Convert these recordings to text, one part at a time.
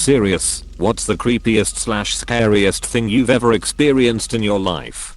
Serious, what's the creepiest/scariest thing you've ever experienced in your life?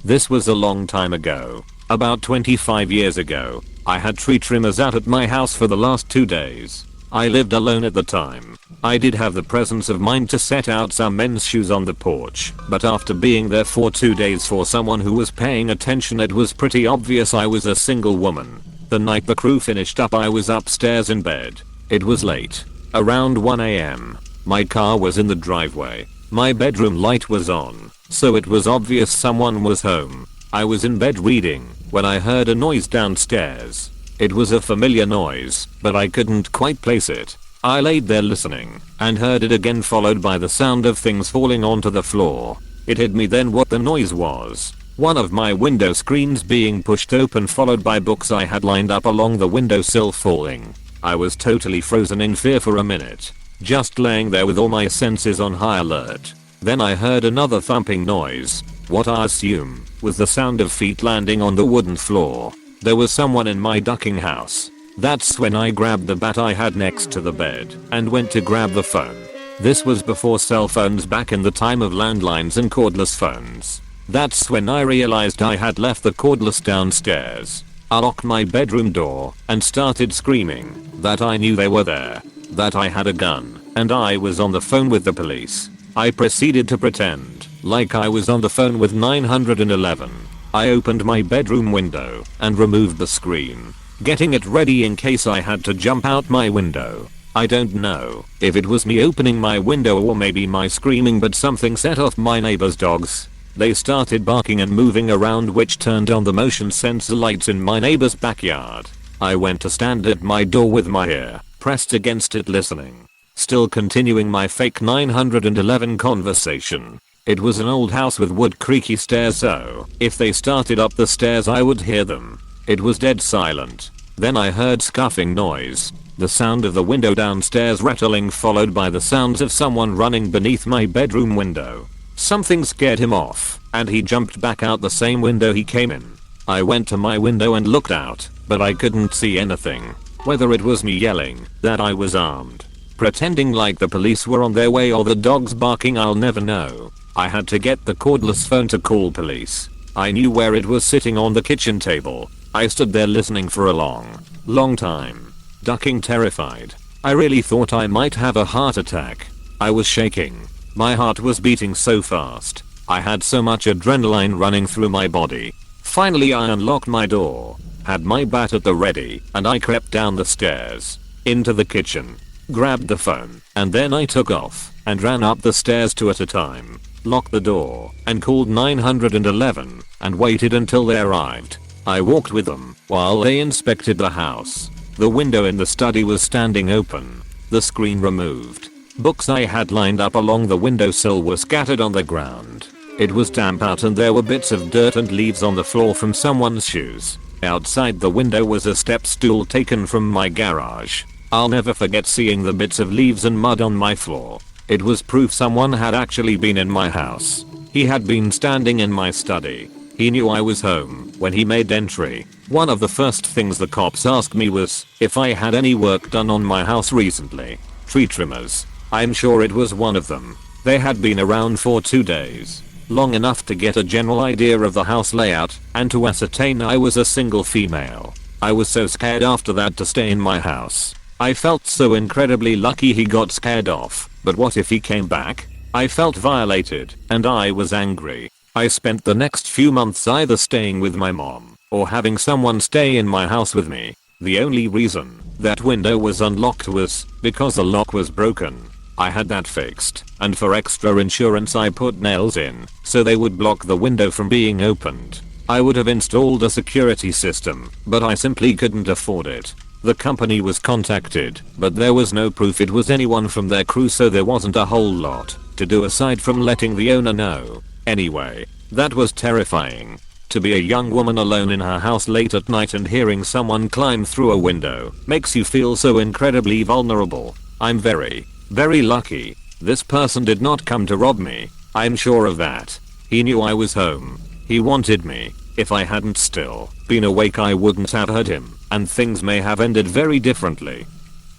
This was a long time ago. About 25 years ago. I had tree trimmers out at my house for the last 2 days. I lived alone at the time. I did have the presence of mind to set out some men's shoes on the porch, but after being there for 2 days for someone who was paying attention, it was pretty obvious I was a single woman. The night the crew finished up, I was upstairs in bed. It was late. Around 1 AM. My car was in the driveway. My bedroom light was on, so it was obvious someone was home. I was in bed reading when I heard a noise downstairs. It was a familiar noise, but I couldn't quite place it. I laid there listening and heard it again, followed by the sound of things falling onto the floor. It hit me then what the noise was. One of my window screens being pushed open, followed by books I had lined up along the windowsill falling. I was totally frozen in fear for a minute, just laying there with all my senses on high alert. Then I heard another thumping noise, what I assume was the sound of feet landing on the wooden floor. There was someone in my ducking house. That's when I grabbed the bat I had next to the bed and went to grab the phone. This was before cell phones, back in the time of landlines and cordless phones. That's when I realized I had left the cordless downstairs. I locked my bedroom door and started screaming that I knew they were there, that I had a gun, and I was on the phone with the police. I proceeded to pretend like I was on the phone with 911. I opened my bedroom window and removed the screen, getting it ready in case I had to jump out my window. I don't know if it was me opening my window or maybe my screaming, but something set off my neighbor's dogs. They started barking and moving around, which turned on the motion sensor lights in my neighbor's backyard. I went to stand at my door with my ear pressed against it, listening, still continuing my fake 911 conversation. It was an old house with wood creaky stairs, so if they started up the stairs I would hear them. It was dead silent. Then I heard scuffing noise, the sound of the window downstairs rattling, followed by the sounds of someone running beneath my bedroom window. Something scared him off, and he jumped back out the same window he came in. I went to my window and looked out, but I couldn't see anything. Whether it was me yelling that I was armed, pretending like the police were on their way, or the dogs barking, I'll never know. I had to get the cordless phone to call police. I knew where it was, sitting on the kitchen table. I stood there listening for a long time, ducking, terrified. I really thought I might have a heart attack. I was shaking. My heart was beating so fast. I had so much adrenaline running through my body. Finally I unlocked my door, had my bat at the ready, and I crept down the stairs, into the kitchen, grabbed the phone, and then I took off and ran up the stairs 2 at a time, locked the door, and called 911 and waited until they arrived. I walked with them while they inspected the house. The window in the study was standing open, the screen removed. Books I had lined up along the windowsill were scattered on the ground. It was damp out and there were bits of dirt and leaves on the floor from someone's shoes. Outside the window was a step stool taken from my garage. I'll never forget seeing the bits of leaves and mud on my floor. It was proof someone had actually been in my house. He had been standing in my study. He knew I was home when he made entry. One of the first things the cops asked me was if I had any work done on my house recently. Tree trimmers. I'm sure it was one of them. They had been around for 2 days. Long enough to get a general idea of the house layout and to ascertain I was a single female. I was so scared after that to stay in my house. I felt so incredibly lucky he got scared off, but what if he came back? I felt violated and I was angry. I spent the next few months either staying with my mom or having someone stay in my house with me. The only reason that window was unlocked was because the lock was broken. I had that fixed, and for extra insurance I put nails in so they would block the window from being opened. I would have installed a security system, but I simply couldn't afford it. The company was contacted, but there was no proof it was anyone from their crew, so there wasn't a whole lot to do aside from letting the owner know. Anyway, that was terrifying. To be a young woman alone in her house late at night and hearing someone climb through a window makes you feel so incredibly vulnerable. I'm very lucky. This person did not come to rob me. I'm sure of that. He knew I was home. He wanted me. If I hadn't still been awake I wouldn't have hurt him, and things may have ended very differently.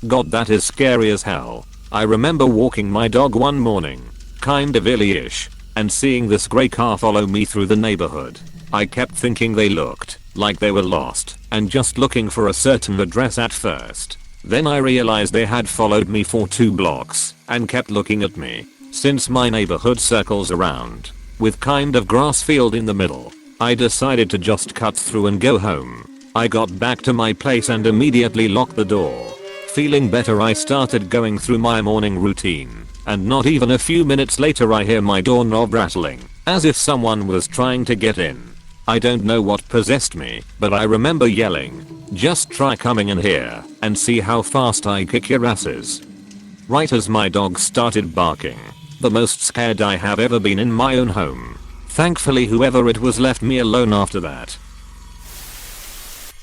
God, that is scary as hell. I remember walking my dog one morning, kind of early-ish, and seeing this grey car follow me through the neighborhood. I kept thinking they looked like they were lost and just looking for a certain address at first. Then I realized they had followed me for 2 blocks and kept looking at me. Since my neighborhood circles around with kind of grass field in the middle, I decided to just cut through and go home. I got back to my place and immediately locked the door. Feeling better, I started going through my morning routine, and not even a few minutes later I hear my doorknob rattling, as if someone was trying to get in. I don't know what possessed me, but I remember yelling, "Just try coming in here and see how fast I kick your asses." Right as my dog started barking, the most scared I have ever been in my own home. Thankfully whoever it was left me alone after that.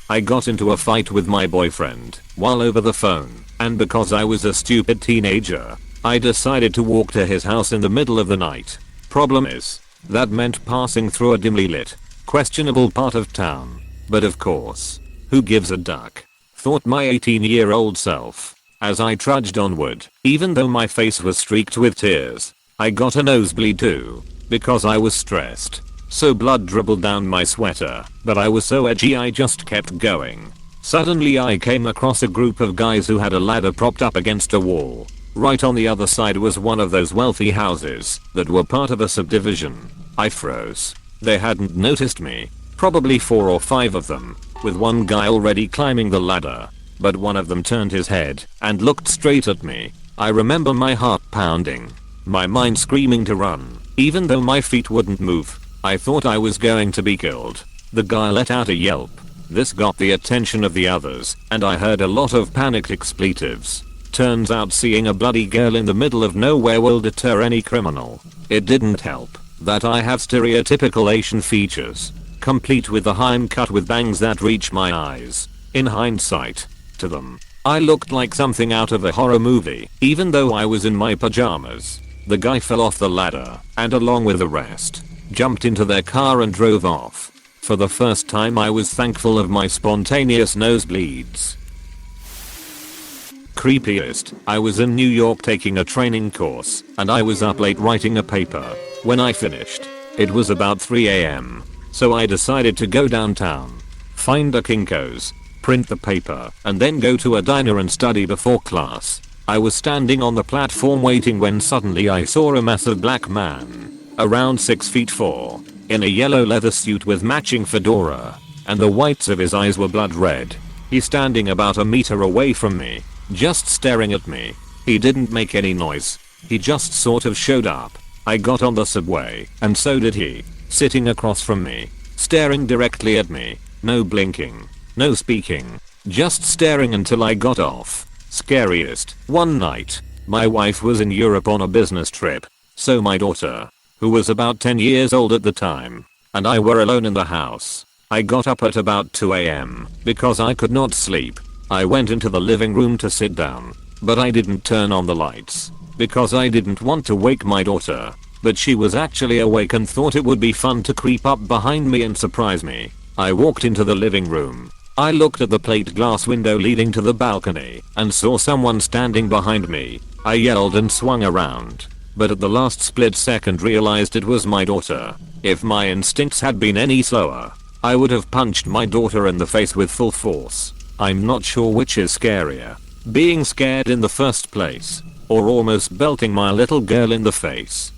I got into a fight with my boyfriend while over the phone, and because I was a stupid teenager, I decided to walk to his house in the middle of the night. Problem is, that meant passing through a dimly lit, questionable part of town. But of course, who gives a duck? Thought my 18-year-old self. As I trudged onward, even though my face was streaked with tears, I got a nosebleed too, because I was stressed. So blood dribbled down my sweater, but I was so edgy I just kept going. Suddenly I came across a group of guys who had a ladder propped up against a wall. Right on the other side was one of those wealthy houses that were part of a subdivision. I froze. They hadn't noticed me, probably 4 or 5 of them, with one guy already climbing the ladder. But one of them turned his head and looked straight at me. I remember my heart pounding, my mind screaming to run, even though my feet wouldn't move. I thought I was going to be killed. The guy let out a yelp. This got the attention of the others, and I heard a lot of panicked expletives. Turns out seeing a bloody girl in the middle of nowhere will deter any criminal. It didn't help that I have stereotypical Asian features, complete with the Heim cut with bangs that reach my eyes. In hindsight, to them, I looked like something out of a horror movie, even though I was in my pajamas. The guy fell off the ladder, and along with the rest, jumped into their car and drove off. For the first time I was thankful of my spontaneous nosebleeds. Creepiest, I was in New York taking a training course, and I was up late writing a paper. When I finished, it was about 3 AM, so I decided to go downtown, find a Kinko's, print the paper, and then go to a diner and study before class. I was standing on the platform waiting when suddenly I saw a massive black man, around 6'4", in a yellow leather suit with matching fedora, and the whites of his eyes were blood red. He's standing about a meter away from me, just staring at me. He didn't make any noise. He just sort of showed up. I got on the subway, and so did he, sitting across from me, staring directly at me, no blinking, no speaking, just staring until I got off. Scariest, one night, my wife was in Europe on a business trip, so my daughter, who was about 10 years old at the time, and I were alone in the house. I got up at about 2 AM, because I could not sleep. I went into the living room to sit down, but I didn't turn on the lights, because I didn't want to wake my daughter, but she was actually awake and thought it would be fun to creep up behind me and surprise me. I walked into the living room. I looked at the plate glass window leading to the balcony and saw someone standing behind me. I yelled and swung around, but at the last split second realized it was my daughter. If my instincts had been any slower, I would have punched my daughter in the face with full force. I'm not sure which is scarier, being scared in the first place, or almost belting my little girl in the face.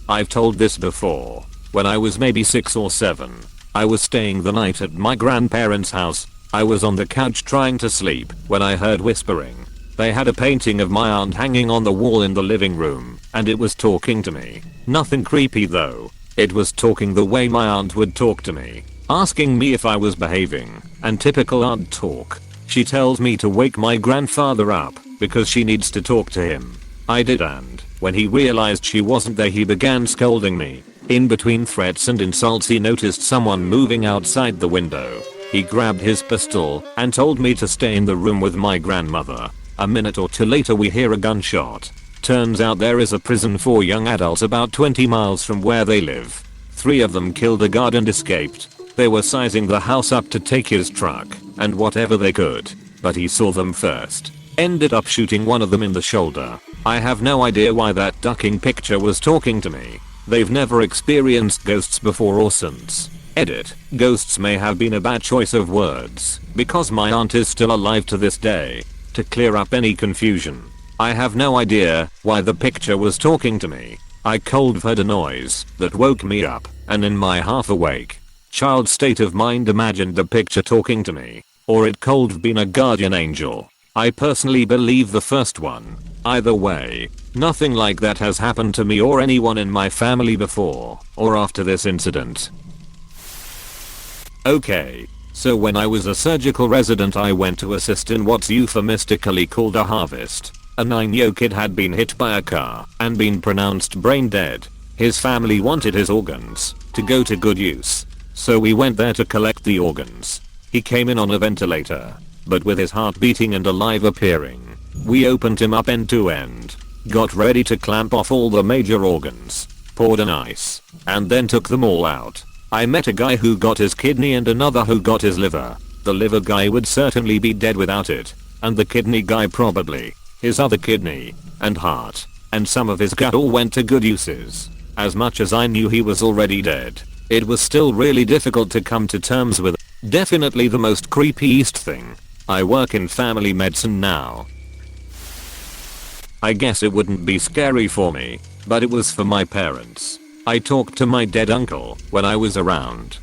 I've told this before. When I was maybe 6 or 7, I was staying the night at my grandparents' house. I was on the couch trying to sleep when I heard whispering. They had a painting of my aunt hanging on the wall in the living room, and it was talking to me. Nothing creepy though. It was talking the way my aunt would talk to me, asking me if I was behaving, and typical aunt talk. She tells me to wake my grandfather up because she needs to talk to him. I did, and when he realized she wasn't there he began scolding me. In between threats and insults he noticed someone moving outside the window. He grabbed his pistol and told me to stay in the room with my grandmother. A minute or two later we hear a gunshot. Turns out there is a prison for young adults about 20 miles from where they live. 3 of them killed a guard and escaped. They were sizing the house up to take his truck and whatever they could. but he saw them first. Ended up shooting one of them in the shoulder. I have no idea why that ducking picture was talking to me. They've never experienced ghosts before or since. Edit. Ghosts may have been a bad choice of words, because my aunt is still alive to this day. To clear up any confusion, I have no idea why the picture was talking to me. I cold heard a noise that woke me up, and in my half awake child state of mind imagined the picture talking to me. Or it could have been a guardian angel. I personally believe the first one. Either way, nothing like that has happened to me or anyone in my family before or after this incident. Okay, so when I was a surgical resident I went to assist in what's euphemistically called a harvest. A 9-year kid had been hit by a car and been pronounced brain dead. His family wanted his organs to go to good use, so we went there to collect the organs. He came in on a ventilator, but with his heart beating and alive appearing. We opened him up end to end, got ready to clamp off all the major organs, poured an ice, and then took them all out. I met a guy who got his kidney and another who got his liver. The liver guy would certainly be dead without it, and the kidney guy probably. His other kidney, and heart, and some of his gut all went to good uses. As much as I knew he was already dead, it was still really difficult to come to terms with. Definitely the most creepiest thing. I work in family medicine now. I guess it wouldn't be scary for me, but it was for my parents. I talked to my dead uncle when I was around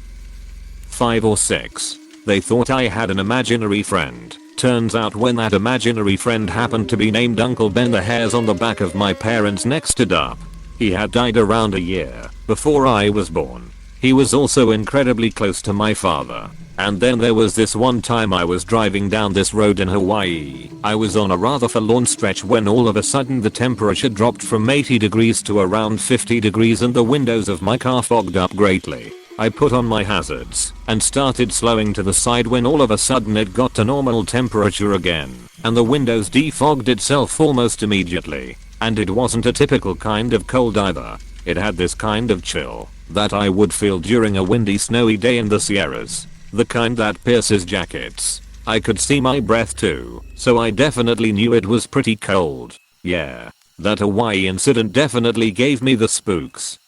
5 or 6. They thought I had an imaginary friend. Turns out when that imaginary friend happened to be named Uncle Ben, the hairs on the back of my parents' necks stood up. He had died around a year before I was born. He was also incredibly close to my father. And then there was this one time I was driving down this road in Hawaii. I was on a rather forlorn stretch when all of a sudden the temperature dropped from 80 degrees to around 50 degrees and the windows of my car fogged up greatly. I put on my hazards and started slowing to the side when all of a sudden it got to normal temperature again, and the windows defogged itself almost immediately. And it wasn't a typical kind of cold either. It had this kind of chill that I would feel during a windy snowy day in the Sierras. The kind that pierces jackets. I could see my breath too, so I definitely knew it was pretty cold. Yeah, that Hawaii incident definitely gave me the spooks.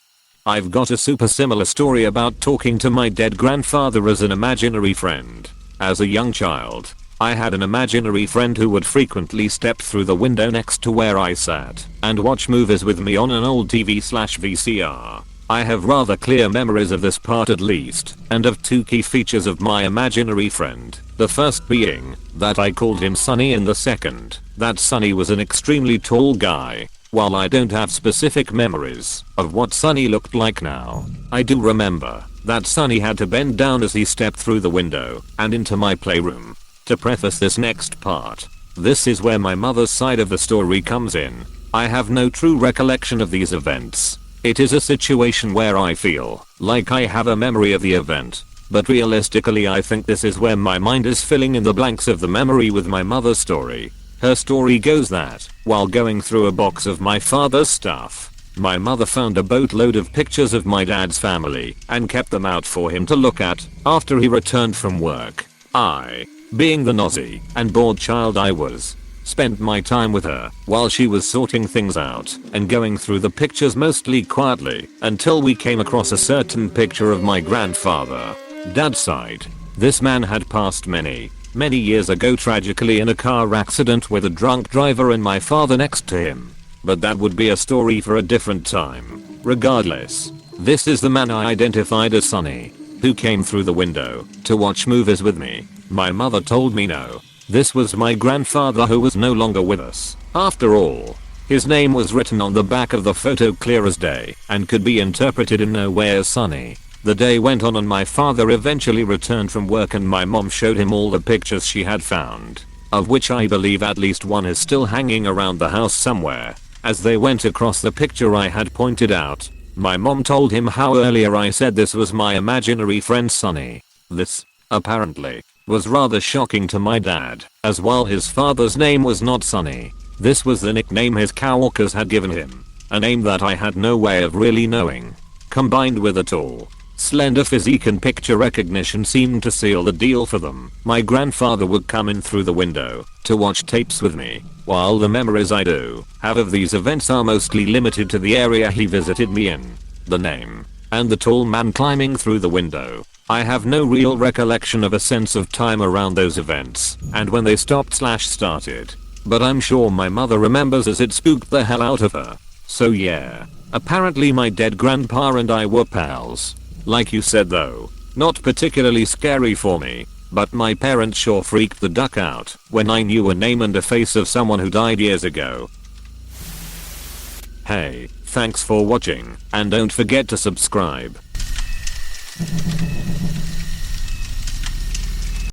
I've got a super similar story about talking to my dead grandfather as an imaginary friend. As a young child, I had an imaginary friend who would frequently step through the window next to where I sat and watch movies with me on an old TV/VCR. I have rather clear memories of this part at least, and of 2 key features of my imaginary friend. The first being that I called him Sonny, and the second that Sonny was an extremely tall guy. While I don't have specific memories of what Sonny looked like now, I do remember that Sonny had to bend down as he stepped through the window and into my playroom. To preface this next part, this is where my mother's side of the story comes in. I have no true recollection of these events. It is a situation where I feel like I have a memory of the event, but realistically I think this is where my mind is filling in the blanks of the memory with my mother's story. Her story goes that, while going through a box of my father's stuff, my mother found a boatload of pictures of my dad's family and kept them out for him to look at after he returned from work. I, being the nosy and bored child I was, spent my time with her while she was sorting things out and going through the pictures mostly quietly until we came across a certain picture of my grandfather. Dad's side. This man had passed many years ago tragically in a car accident with a drunk driver and my father next to him. But that would be a story for a different time. Regardless, this is the man I identified as Sonny, who came through the window to watch movies with me. My mother told me no. This was my grandfather who was no longer with us. After all, his name was written on the back of the photo clear as day and could be interpreted in no way as Sonny. The day went on and my father eventually returned from work and my mom showed him all the pictures she had found, of which I believe at least one is still hanging around the house somewhere. As they went across the picture I had pointed out, my mom told him how earlier I said this was my imaginary friend Sonny. This, apparently, was rather shocking to my dad, as while his father's name was not Sonny, this was the nickname his coworkers had given him, a name that I had no way of really knowing. Combined with it all, Slender physique and picture recognition seemed to seal the deal for them. My grandfather would come in through the window to watch tapes with me, while the memories I do have of these events are mostly limited to the area he visited me in, the name, and the tall man climbing through the window. I have no real recollection of a sense of time around those events and when they stopped/started. But I'm sure my mother remembers as it spooked the hell out of her. So yeah, apparently my dead grandpa and I were pals. Like you said though, not particularly scary for me, but my parents sure freaked the duck out when I knew a name and a face of someone who died years ago. Hey, thanks for watching, and don't forget to subscribe.